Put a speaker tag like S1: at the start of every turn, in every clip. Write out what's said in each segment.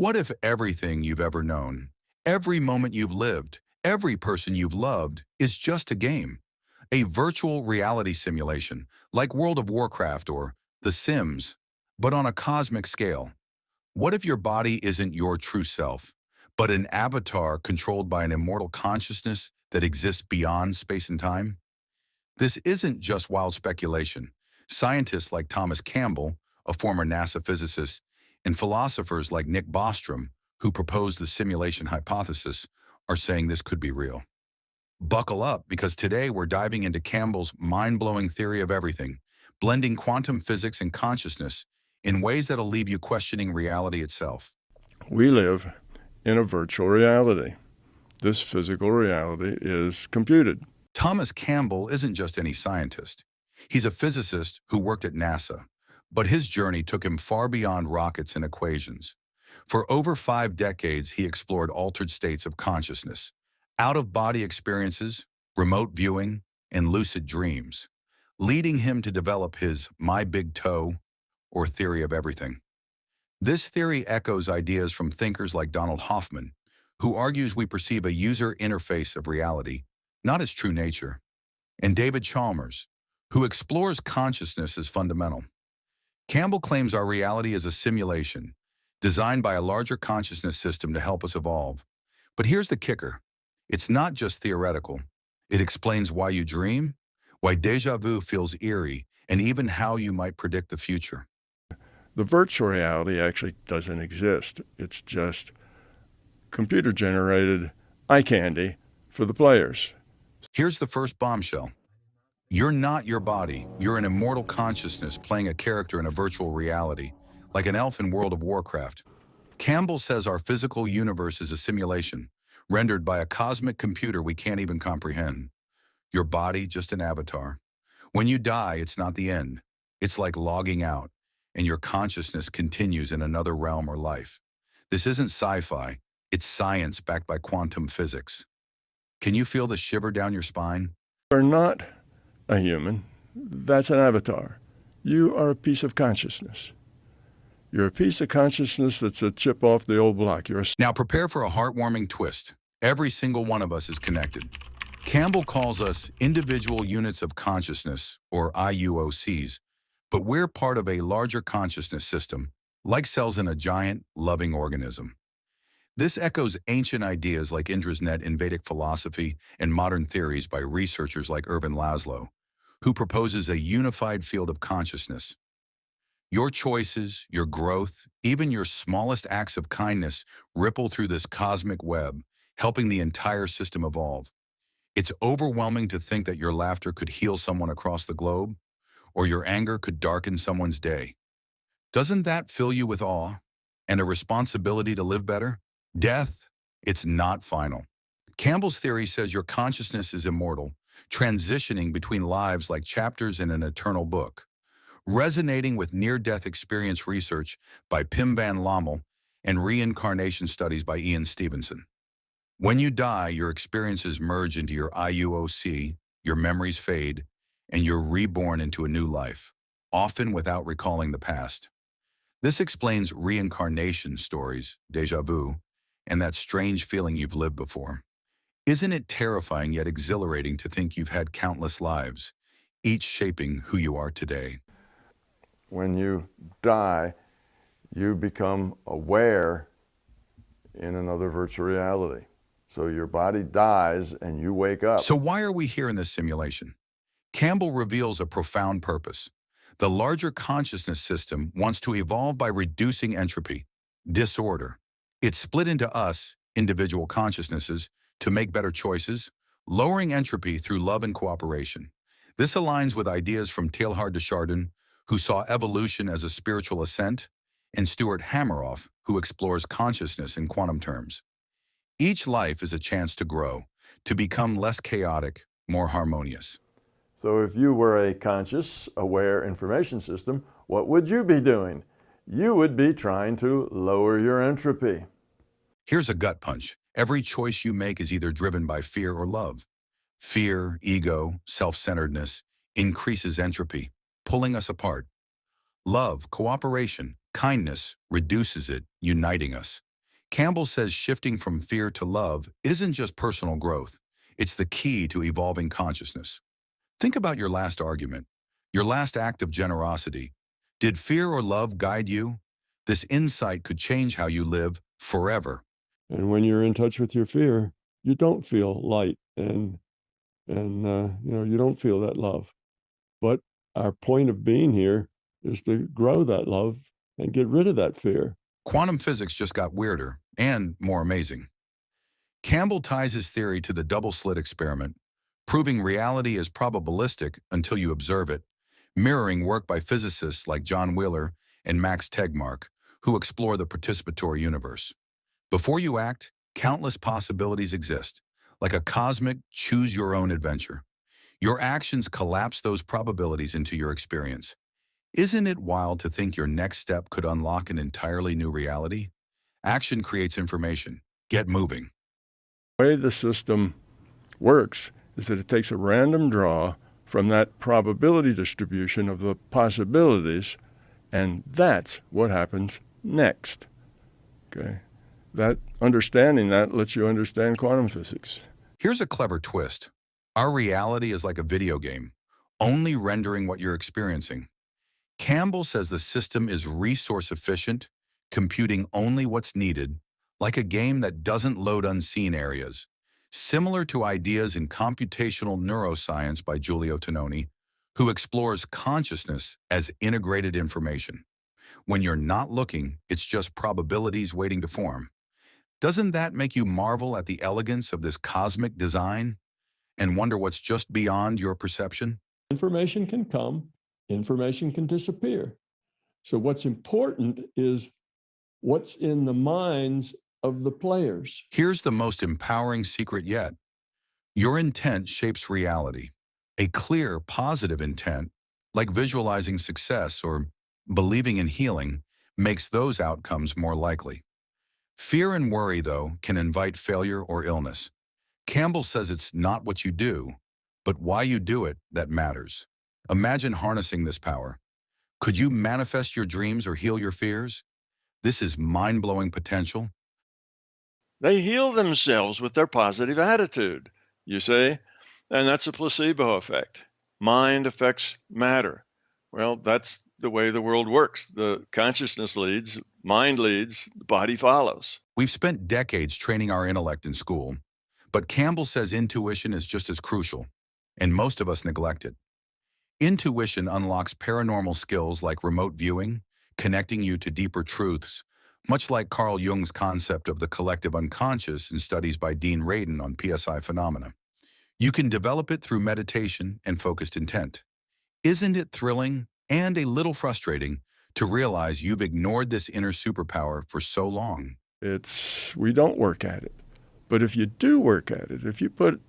S1: What if everything you've ever known, every moment you've lived, every person you've loved is just a game? A virtual reality simulation, like World of Warcraft or The Sims, but on a cosmic scale. What if your body isn't your true self, but an avatar controlled by an immortal consciousness that exists beyond space and time? This isn't just wild speculation. Scientists like Thomas Campbell, a former NASA physicist, and philosophers like Nick Bostrom, who proposed the simulation hypothesis, are saying this could be real. Buckle up, because today we're diving into Campbell's mind-blowing theory of everything, blending quantum physics and consciousness in ways that'll leave you questioning reality itself.
S2: We live in a virtual reality. This physical reality is computed.
S1: Thomas Campbell isn't just any scientist. He's a physicist who worked at NASA, but his journey took him far beyond rockets and equations. For over 5 decades, he explored altered states of consciousness, out-of-body experiences, remote viewing, and lucid dreams, leading him to develop his My Big Toe, or theory of everything. This theory echoes ideas from thinkers like Donald Hoffman, who argues we perceive a user interface of reality, not its true nature, and David Chalmers, who explores consciousness as fundamental. Campbell claims our reality is a simulation, designed by a larger consciousness system to help us evolve. But here's the kicker. It's not just theoretical. It explains why you dream, why déjà vu feels eerie, and even how you might predict the future.
S2: The virtual reality actually doesn't exist. It's just computer-generated eye candy for the players.
S1: Here's the first bombshell. You're not your body. You're an immortal consciousness playing a character in a virtual reality, like an elf in World of Warcraft. Campbell says our physical universe is a simulation, rendered by a cosmic computer we can't even comprehend. Your body, just an avatar. When you die, it's not the end. It's like logging out, and your consciousness continues in another realm or life. This isn't sci-fi. It's science backed by quantum physics. Can you feel the shiver down your spine?
S2: You're not a human. That's an avatar. You are a piece of consciousness. You're a piece of consciousness that's a chip off the old block.
S1: Now prepare for a heartwarming twist. Every single one of us is connected. Campbell calls us individual units of consciousness, or IUOCs, but we're part of a larger consciousness system, like cells in a giant, loving organism. This echoes ancient ideas like Indra's net in Vedic philosophy and modern theories by researchers like Ervin Laszlo, who proposes a unified field of consciousness. Your choices, your growth, even your smallest acts of kindness ripple through this cosmic web, helping the entire system evolve. It's overwhelming to think that your laughter could heal someone across the globe, or your anger could darken someone's day. Doesn't that fill you with awe and a responsibility to live better? Death, it's not final. Campbell's theory says your consciousness is immortal, transitioning between lives like chapters in an eternal book, resonating with near-death experience research by Pim van Lommel and reincarnation studies by Ian Stevenson. When you die, your experiences merge into your IUOC, your memories fade, and you're reborn into a new life, often without recalling the past. This explains reincarnation stories, déjà vu, and that strange feeling you've lived before. Isn't it terrifying yet exhilarating to think you've had countless lives, each shaping who you are today?
S2: When you die, you become aware in another virtual reality. So your body dies and you wake up.
S1: So why are we here in this simulation? Campbell reveals a profound purpose. The larger consciousness system wants to evolve by reducing entropy, disorder. It's split into us, individual consciousnesses, to make better choices, lowering entropy through love and cooperation. This aligns with ideas from Teilhard de Chardin, who saw evolution as a spiritual ascent, and Stuart Hameroff, who explores consciousness in quantum terms. Each life is a chance to grow, to become less chaotic, more harmonious.
S2: So if you were a conscious, aware information system, what would you be doing? You would be trying to lower your entropy.
S1: Here's a gut punch. Every choice you make is either driven by fear or love. Fear, ego, self-centeredness increases entropy, pulling us apart. Love, cooperation, kindness reduces it, uniting us. Campbell says shifting from fear to love isn't just personal growth. It's the key to evolving consciousness. Think about your last argument, your last act of generosity. Did fear or love guide you? This insight could change how you live forever.
S3: And when you're in touch with your fear, you don't feel light you don't feel that love. But our point of being here is to grow that love and get rid of that fear.
S1: Quantum physics just got weirder and more amazing. Campbell ties his theory to the double-slit experiment, proving reality is probabilistic until you observe it, mirroring work by physicists like John Wheeler and Max Tegmark, who explore the participatory universe. Before you act, countless possibilities exist, like a cosmic choose-your-own-adventure. Your actions collapse those probabilities into your experience. Isn't it wild to think your next step could unlock an entirely new reality? Action creates information. Get moving.
S3: The way the system works is that it takes a random draw from that probability distribution of the possibilities, and that's what happens next. Okay? That understanding that lets you understand quantum physics.
S1: Here's a clever twist. Our reality is like a video game, only rendering what you're experiencing. Campbell says the system is resource efficient, computing only what's needed, like a game that doesn't load unseen areas. Similar to ideas in computational neuroscience by Giulio Tononi, who explores consciousness as integrated information. When you're not looking, it's just probabilities waiting to form. Doesn't that make you marvel at the elegance of this cosmic design and wonder what's just beyond your perception?
S3: Information can come, information can disappear. So what's important is what's in the minds of the players.
S1: Here's the most empowering secret yet. Your intent shapes reality. A clear, positive intent, like visualizing success or believing in healing, makes those outcomes more likely. Fear and worry, though, can invite failure or illness. Campbell says it's not what you do, but why you do it that matters. Imagine harnessing this power. Could you manifest your dreams or heal your fears? This is mind-blowing potential.
S2: They heal themselves with their positive attitude, you see, and that's a placebo effect. Mind affects matter. Well, that's the way the world works. The consciousness leads, mind leads, the body follows.
S1: We've spent decades training our intellect in school, but Campbell says intuition is just as crucial, and most of us neglect it. Intuition unlocks paranormal skills like remote viewing, connecting you to deeper truths, much like Carl Jung's concept of the collective unconscious in studies by Dean Radin on PSI phenomena. You can develop it through meditation and focused intent. Isn't it thrilling and a little frustrating to realize you've ignored this inner superpower for so long?
S3: We don't work at it. But if you do work at it, if you put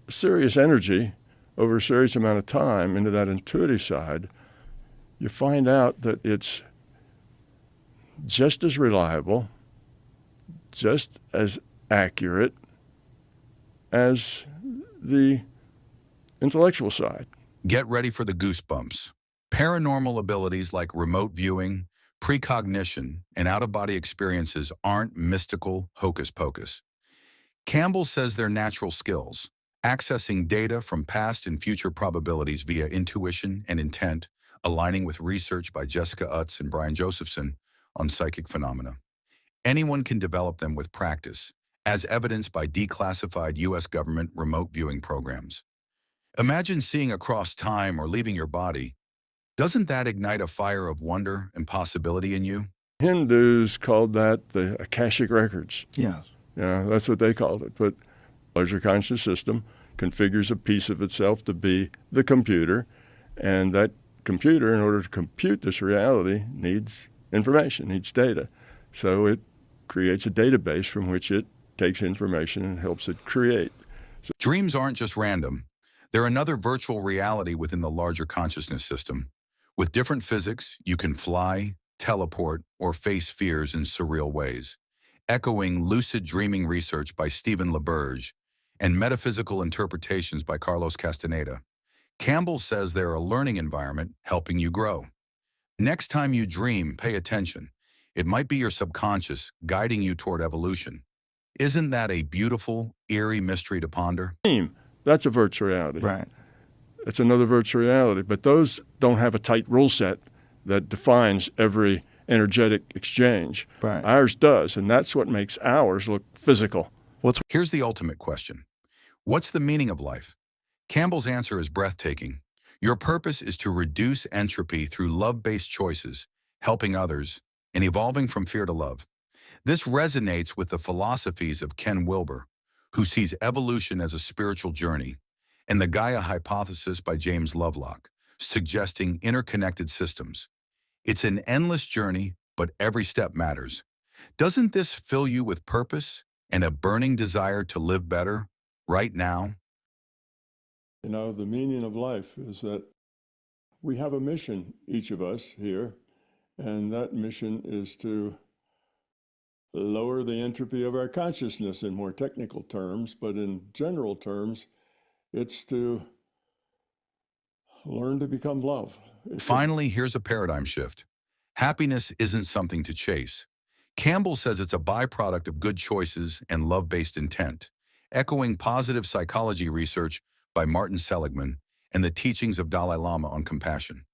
S3: serious energy over a serious amount of time into that intuitive side, you find out that it's just as reliable, just as accurate as the intellectual side.
S1: Get ready for the goosebumps. Paranormal abilities like remote viewing, precognition, and out-of-body experiences aren't mystical hocus pocus. Campbell says they're natural skills, accessing data from past and future probabilities via intuition and intent, aligning with research by Jessica Utz and Brian Josephson on psychic phenomena. Anyone can develop them with practice, as evidenced by declassified U.S. government remote viewing programs. Imagine seeing across time or leaving your body. Doesn't that ignite a fire of wonder and possibility in you?
S3: Hindus called that the Akashic Records.
S4: Yes.
S3: Yeah, that's what they called it. But larger conscious system configures a piece of itself to be the computer, and that computer, in order to compute this reality, needs information, needs data. So it creates a database from which it takes information and helps it create.
S1: Dreams aren't just random. They're another virtual reality within the larger consciousness system. With different physics, you can fly, teleport, or face fears in surreal ways, echoing lucid dreaming research by Stephen LaBerge and metaphysical interpretations by Carlos Castaneda. Campbell says they're a learning environment helping you grow. Next time you dream, pay attention. It might be your subconscious guiding you toward evolution. Isn't that a beautiful, eerie mystery to ponder?
S3: That's a virtual reality.
S4: Right.
S3: It's another virtual reality. But those don't have a tight rule set that defines every energetic exchange.
S4: Right.
S3: Ours does, and that's what makes ours look physical.
S1: Here's the ultimate question. What's the meaning of life? Campbell's answer is breathtaking. Your purpose is to reduce entropy through love-based choices, helping others, and evolving from fear to love. This resonates with the philosophies of Ken Wilber, who sees evolution as a spiritual journey, and the Gaia hypothesis by James Lovelock, suggesting interconnected systems. It's an endless journey, but every step matters. Doesn't this fill you with purpose and a burning desire to live better right now?
S3: You know, the meaning of life is that we have a mission, each of us here, and that mission is to lower the entropy of our consciousness in more technical terms, but in general terms, it's to learn to become love.
S1: Finally, here's a paradigm shift. Happiness isn't something to chase. Campbell says it's a byproduct of good choices and love-based intent, echoing positive psychology research by Martin Seligman and the teachings of Dalai Lama on compassion.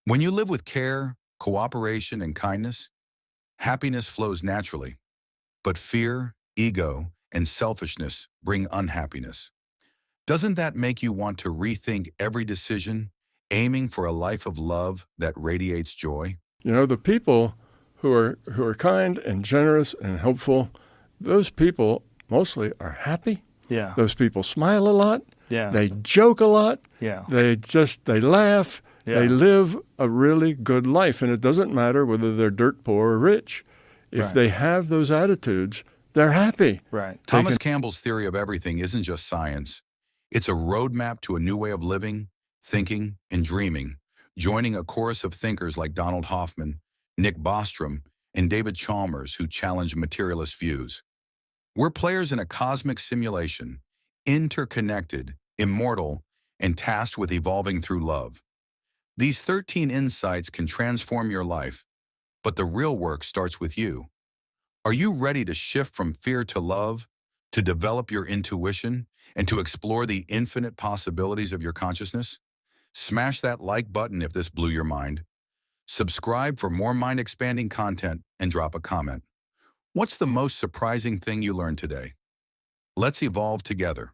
S1: When you live with care, cooperation, and kindness, happiness flows naturally. But fear, ego, and selfishness bring unhappiness. Doesn't that make you want to rethink every decision, aiming for a life of love that radiates joy?
S3: You know, the people who are kind and generous and helpful, those people mostly are happy.
S4: Yeah.
S3: Those people smile a lot.
S4: Yeah.
S3: They joke a lot.
S4: Yeah.
S3: They laugh.
S4: Yeah.
S3: They live a really good life. And it doesn't matter whether they're dirt poor or rich. If
S4: Right.
S3: they have those attitudes, they're happy.
S4: Right.
S1: Thomas Campbell's theory of everything isn't just science. It's a roadmap to a new way of living, thinking, and dreaming, joining a chorus of thinkers like Donald Hoffman, Nick Bostrom, and David Chalmers who challenge materialist views. We're players in a cosmic simulation, interconnected, immortal, and tasked with evolving through love. These 13 insights can transform your life, but the real work starts with you. Are you ready to shift from fear to love, to develop your intuition, and to explore the infinite possibilities of your consciousness? Smash that like button if this blew your mind. Subscribe for more mind-expanding content and drop a comment. What's the most surprising thing you learned today? Let's evolve together.